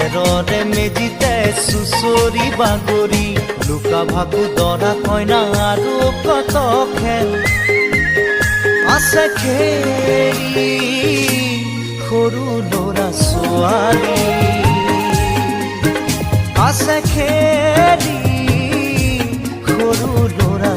খেৰৰে মেজিতে চুচৰি বাগৰি লুকা ভাকু দৰা কইনা আৰু কত খেল আছে খেৰি সৰু ল'ৰা ছোৱালী আছে খেৰি সৰু ল'ৰা